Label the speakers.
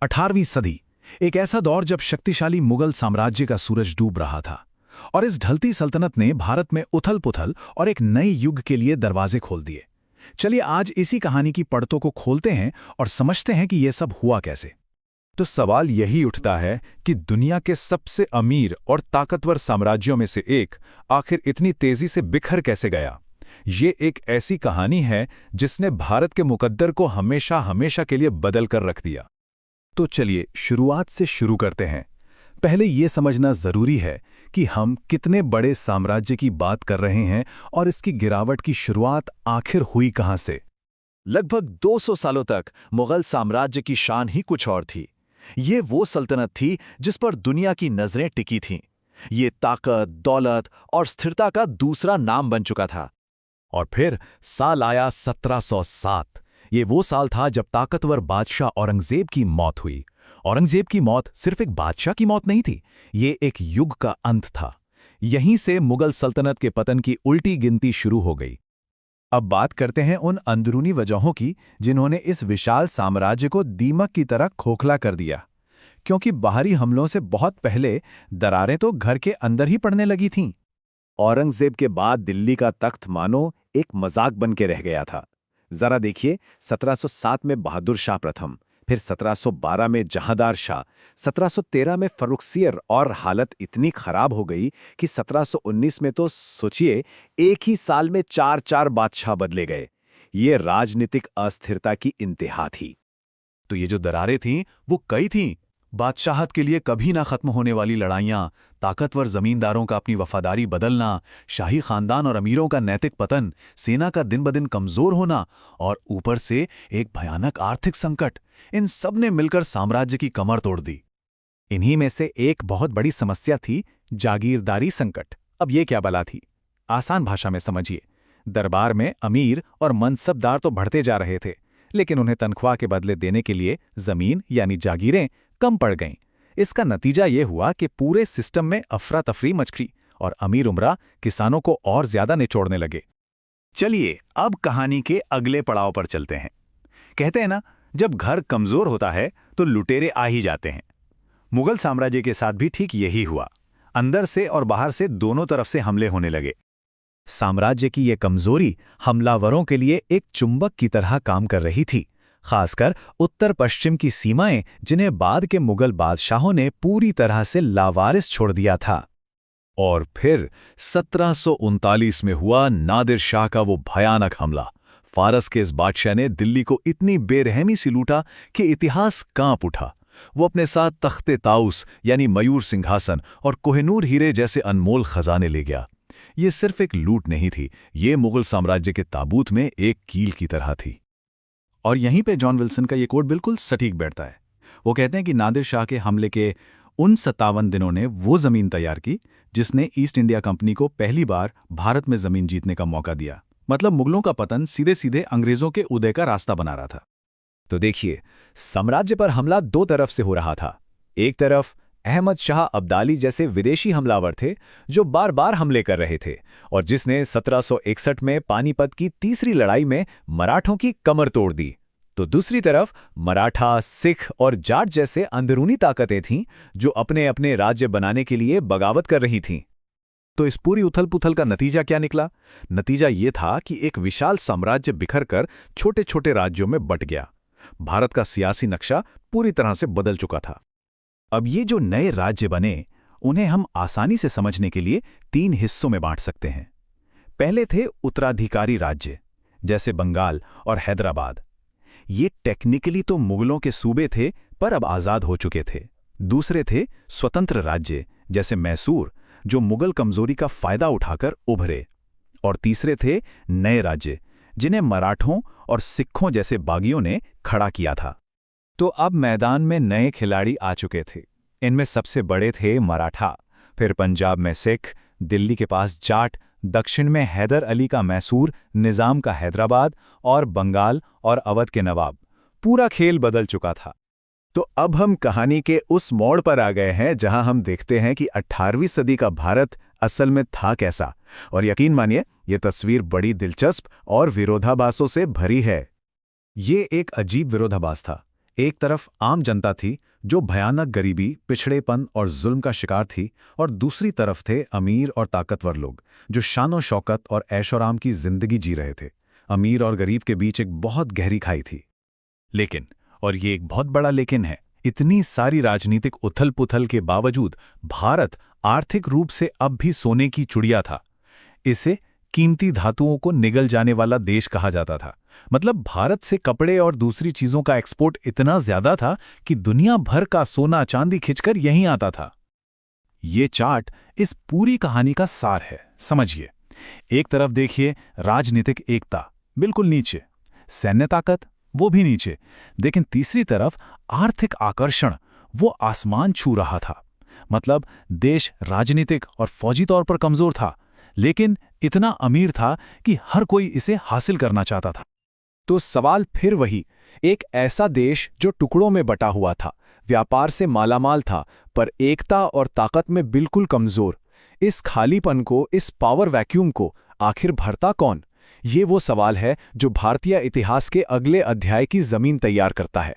Speaker 1: 18वीं सदी एक ऐसा दौर जब शक्तिशाली मुगल साम्राज्य का सूरज डूब रहा था और इस ढलती सल्तनत ने भारत में उथल-पुथल और एक नए युग के लिए दरवाजे खोल दिए। चलिए आज इसी कहानी की पड़तों को खोलते हैं और समझते हैं कि यह सब हुआ कैसे।
Speaker 2: तो सवाल यही उठता है कि दुनिया के सबसे अमीर और ताकतवर साम्राज्यों में से एक आखिर इतनी तेजी से बिखर कैसे गया। ये एक ऐसी कहानी है जिसने भारत के मुकद्दर को हमेशा हमेशा के लिए बदल कर रख दिया।
Speaker 1: तो चलिए शुरुआत से शुरू करते हैं। पहले ये समझना जरूरी है कि हम कितने बड़े साम्राज्य की बात कर रहे हैं और इसकी गिरावट की शुरुआत आखिर हुई कहां से।
Speaker 3: लगभग 200 सालों तक मुगल साम्राज्य की शान ही कुछ और थी। ये वो सल्तनत थी जिस पर दुनिया की नजरें टिकी थीं। ये ताकत, दौलत और स्थिरता का दूसरा नाम बन चुका था।
Speaker 1: और फिर साल आया 1707। ये वो साल था जब ताकतवर बादशाह औरंगजेब की मौत हुई। औरंगजेब की मौत सिर्फ एक बादशाह की मौत नहीं थी, ये एक युग का अंत था। यहीं से मुगल सल्तनत के पतन की उल्टी गिनती शुरू हो गई।
Speaker 2: अब बात करते हैं उन अंदरूनी वजहों की जिन्होंने इस विशाल साम्राज्य को दीमक की तरह खोखला कर दिया। क्योंकि बाहरी हमलों से बहुत पहले दरारें तो घर के अंदर ही पड़ने लगी थीं।
Speaker 3: औरंगजेब के बाद दिल्ली का तख्त मानो एक मजाक बन के रह गया था। जरा देखिए, 1707 में बहादुर शाह प्रथम, फिर 1712 में जहांदार शाह, 1713 में फर्रुखसियर और हालत इतनी खराब हो गई कि 1719 में तो सोचिए एक ही साल में 4 बादशाह बदले गए। ये राजनीतिक अस्थिरता की इंतहा थी।
Speaker 2: तो ये जो दरारें थीं वो कई थीं। बादशाहत के लिए कभी ना खत्म होने वाली लड़ाइयाँ, ताकतवर जमींदारों का अपनी वफादारी बदलना, शाही खानदान और अमीरों का नैतिक पतन, सेना का दिन ब दिन कमजोर होना और ऊपर से एक भयानक आर्थिक संकट, इन सब ने मिलकर साम्राज्य की कमर तोड़ दी।
Speaker 1: इन्हीं में से एक बहुत बड़ी समस्या थी जागीरदारी संकट। अब ये क्या बला थी? आसान भाषा में समझिए। दरबार में अमीर और मनसबदार तो बढ़ते जा रहे थे, लेकिन उन्हें तनख्वाह के बदले देने के लिए जमीन यानी जागीरें कम पड़ गईं। इसका नतीजा ये हुआ कि पूरे सिस्टम में अफरा तफरी मच गई और अमीर उमरा किसानों को और ज्यादा निचोड़ने लगे।
Speaker 3: चलिए अब कहानी के अगले पड़ाव पर चलते हैं। कहते हैं ना, जब घर कमजोर होता है तो लुटेरे आ ही जाते हैं। मुगल साम्राज्य के साथ भी ठीक यही हुआ। अंदर से और बाहर से दोनों तरफ से हमले होने लगे।
Speaker 1: साम्राज्य की ये कमजोरी हमलावरों के लिए एक चुंबक की तरह काम कर रही थी, खासकर उत्तर पश्चिम की सीमाएं जिन्हें बाद के मुगल बादशाहों ने पूरी तरह से लावारिस छोड़ दिया था।
Speaker 2: और फिर 1739 में हुआ नादिर शाह का वो भयानक हमला। फारस के इस बादशाह ने दिल्ली को इतनी बेरहमी से लूटा कि इतिहास कांप उठा। वो अपने साथ तख्ते ताउस यानी मयूर सिंहासन और कोहिनूर हीरे जैसे अनमोल खजाने ले गया। ये सिर्फ एक लूट नहीं थी, ये मुगल साम्राज्य के ताबूत में एक कील की तरह थी।
Speaker 1: और यहीं पे जॉन विल्सन का ये कोट बिल्कुल सटीक बैठता है। वो कहते हैं कि नादिर शाह के हमले के उन 57 दिनों ने वो जमीन तैयार की जिसने ईस्ट इंडिया कंपनी को पहली बार भारत में जमीन जीतने का मौका दिया। मतलब मुगलों का पतन सीधे सीधे अंग्रेजों के उदय का रास्ता बना रहा था।
Speaker 3: तो देखिए, साम्राज्य पर हमला दो तरफ से हो रहा था। एक तरफ अहमद शाह अब्दाली जैसे विदेशी हमलावर थे जो बार बार हमले कर रहे थे और जिसने 1761 में पानीपत की तीसरी लड़ाई में मराठों की कमर तोड़ दी। तो दूसरी तरफ मराठा, सिख और जाट जैसे अंदरूनी ताकतें थीं जो अपने अपने राज्य बनाने के लिए बगावत कर रही थीं।
Speaker 1: तो इस पूरी उथल-पुथल का नतीजा क्या निकला? नतीजा ये था कि एक विशाल साम्राज्य बिखरकर छोटे छोटे राज्यों में बंट गया। भारत का सियासी नक्शा पूरी तरह से बदल चुका था। अब ये जो नए राज्य बने, उन्हें हम आसानी से समझने के लिए 3 हिस्सों में बांट सकते हैं। पहले थे उत्तराधिकारी राज्य, जैसे बंगाल और हैदराबाद। ये टेक्निकली तो मुगलों के सूबे थे पर अब आज़ाद हो चुके थे। दूसरे थे स्वतंत्र राज्य, जैसे मैसूर, जो मुगल कमजोरी का फायदा उठाकर उभरे। और तीसरे थे नए राज्य, जिन्हें मराठों और सिखों जैसे बागियों ने खड़ा किया था। तो अब मैदान में नए खिलाड़ी आ चुके थे। इनमें सबसे बड़े थे मराठा, फिर पंजाब में सिख, दिल्ली के पास जाट, दक्षिण में हैदर अली का मैसूर, निजाम का हैदराबाद और बंगाल और अवध के नवाब। पूरा खेल बदल चुका था।
Speaker 3: तो अब हम कहानी के उस मोड़ पर आ गए हैं जहां हम देखते हैं कि 18वीं सदी का भारत असल में था कैसा। और यकीन मानिए, ये तस्वीर बड़ी दिलचस्प और विरोधाभासों से भरी है।
Speaker 1: ये एक अजीब विरोधाभास था। एक तरफ आम जनता थी जो भयानक गरीबी, पिछड़ेपन और जुल्म का शिकार थी, और दूसरी तरफ थे अमीर और ताकतवर लोग जो शानो शौकत और ऐशोआराम की जिंदगी जी रहे थे। अमीर और गरीब के बीच एक बहुत गहरी खाई थी।
Speaker 3: लेकिन, और ये एक बहुत बड़ा लेकिन है, इतनी सारी राजनीतिक उथल-पुथल के बावजूद भारत आर्थिक रूप से अब भी सोने की चिड़िया था। इसे कीमती धातुओं को निगल जाने वाला देश कहा जाता था। मतलब भारत से कपड़े और दूसरी चीजों का एक्सपोर्ट इतना ज्यादा था कि दुनिया भर का सोना चांदी खिंचकर यहीं आता था। ये चार्ट इस पूरी कहानी का सार है, समझिए। एक तरफ देखिए राजनीतिक एकता, बिल्कुल नीचे, सैन्य ताकत, वो भी नीचे, लेकिन तीसरी तरफ आर्थिक आकर्षण, वो आसमान छू रहा था। मतलब देश राजनीतिक और फौजी तौर पर कमजोर था, लेकिन इतना अमीर था कि हर कोई इसे हासिल करना चाहता था। तो सवाल फिर वही, एक ऐसा देश जो टुकड़ों में बटा हुआ था, व्यापार से मालामाल था, पर एकता और ताकत में बिल्कुल कमजोर। इस खालीपन को, इस पावर वैक्यूम को आखिर भरता कौन? ये वो सवाल है जो भारतीय इतिहास के अगले अध्याय की जमीन तैयार करता है।